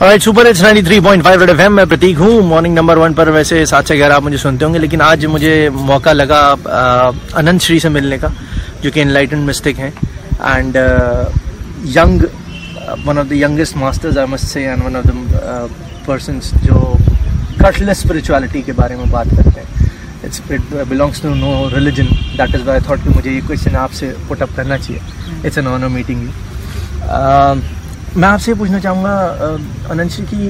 Alright, super hits 93.5 red FM. मैं प्रतीक हूँ। Morning number 1 पर वैसे 7 से 11 आप मुझे सुनते होंगे, लेकिन आज मुझे मौका लगा अनंत श्री से मिलने का, जो कि एनलाइटेंड मिस्टिक हैं and young, one of the youngest masters I must say, and one of the persons जो कटलेस स्पिरिचुअलिटी के बारे में बात करते हैं। It belongs to no religion, that is why I thought कि मुझे ये क्वेश्चन आपसे पुट अप करना चाहिए। It's an honour meeting you. मैं आपसे पूछना चाहूँगा अनंत जी की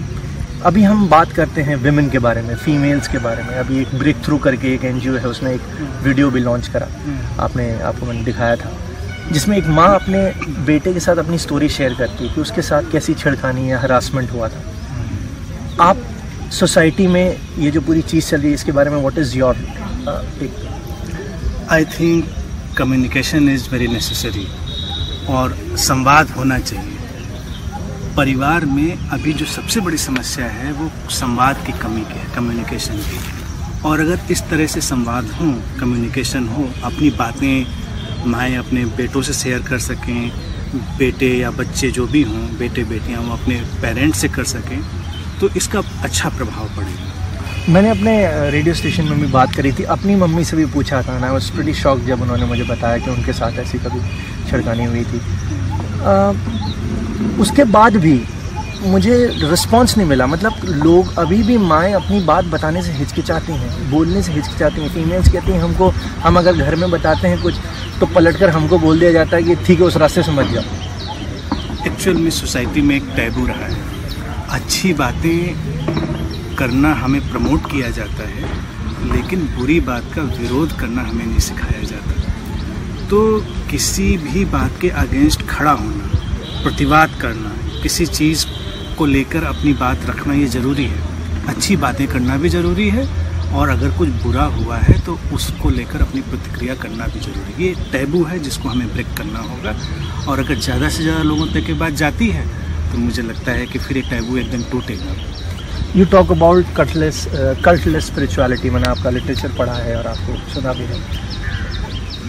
अभी हम बात करते हैं विमेन के बारे में, फीमेल्स के बारे में। अभी एक ब्रेक थ्रू करके एक एनजीओ है, उसने एक वीडियो भी लॉन्च करा, आपको मैंने दिखाया था, जिसमें एक माँ अपने बेटे के साथ अपनी स्टोरी शेयर करती है कि उसके साथ कैसी छेड़खानी या हरासमेंट हुआ था। आप सोसाइटी में ये जो पूरी चीज़ चल रही है, इसके बारे में what is your take? I think communication is very necessary और संवाद होना चाहिए। परिवार में अभी जो सबसे बड़ी समस्या है वो संवाद की कमी की है, कम्युनिकेशन की। और अगर इस तरह से संवाद हो, कम्युनिकेशन हो, अपनी बातें माएँ अपने बेटों से शेयर कर सकें, बेटे या बच्चे जो भी हों, बेटे बेटियां, वो अपने पेरेंट्स से कर सकें, तो इसका अच्छा प्रभाव पड़ेगा। मैंने अपने रेडियो स्टेशन में भी बात करी थी, अपनी मम्मी से भी पूछा था, आई वाज प्रीटी शॉक्ड जब उन्होंने मुझे बताया कि उनके साथ ऐसी कभी छेड़खानी हुई थी। उसके बाद भी मुझे रिस्पांस नहीं मिला। मतलब लोग अभी भी माएँ अपनी बात बताने से हिचकिचाती हैं, बोलने से हिचकिचाती हैं। फीमेल्स कहती हैं हमको, हम अगर घर में बताते हैं कुछ तो पलटकर हमको बोल दिया जाता है कि ठीक है, उस रास्ते से मत जाओ। एक्चुअल में सोसाइटी में एक टैबू रहा है, अच्छी बातें करना हमें प्रमोट किया जाता है, लेकिन बुरी बात का विरोध करना हमें नहीं सिखाया जाता। तो किसी भी बात के अगेंस्ट खड़ा होना, प्रतिवाद करना, किसी चीज़ को लेकर अपनी बात रखना, ये ज़रूरी है। अच्छी बातें करना भी ज़रूरी है, और अगर कुछ बुरा हुआ है तो उसको लेकर अपनी प्रतिक्रिया करना भी ज़रूरी है। ये टैबू है जिसको हमें ब्रेक करना होगा, और अगर ज़्यादा से ज़्यादा लोगों तक ये बात जाती है तो मुझे लगता है कि फिर ये टैबू एकदम टूटेगा। You talk about cultless spirituality. मैंने आपका लिटरेचर पढ़ा है और आपको सुना भी है।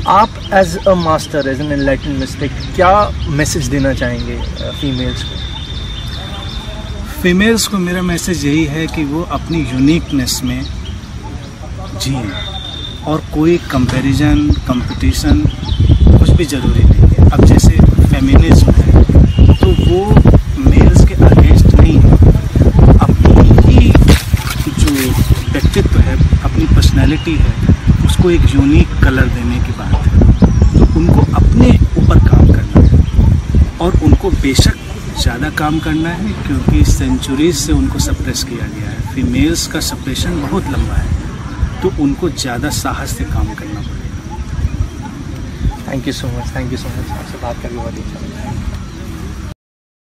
आप as a master, as an enlightened mystic, क्या मैसेज देना चाहेंगे फीमेल्स को? फीमेल्स को मेरा मैसेज यही है कि वो अपनी यूनिकनेस में जिएं, और कोई कंपैरिजन, कंपटीशन कुछ भी ज़रूरी नहीं है। अब जैसे फेमिनिज्म है तो वो मेल्स के अगेंस्ट नहीं है, अपनी ही जो व्यक्तित्व है, अपनी पर्सनैलिटी है, उसको एक यूनिक कलर देने की बात है। तो उनको अपने ऊपर काम करना है, और उनको बेशक ज़्यादा काम करना है, क्योंकि सेंचुरीज से उनको सप्रेस किया गया है। फीमेल्स का सप्रेशन बहुत लंबा है, तो उनको ज़्यादा साहस से काम करना पड़ेगा। Thank you so much, thank you so much. आपसे बात करके बहुत अच्छा लगा।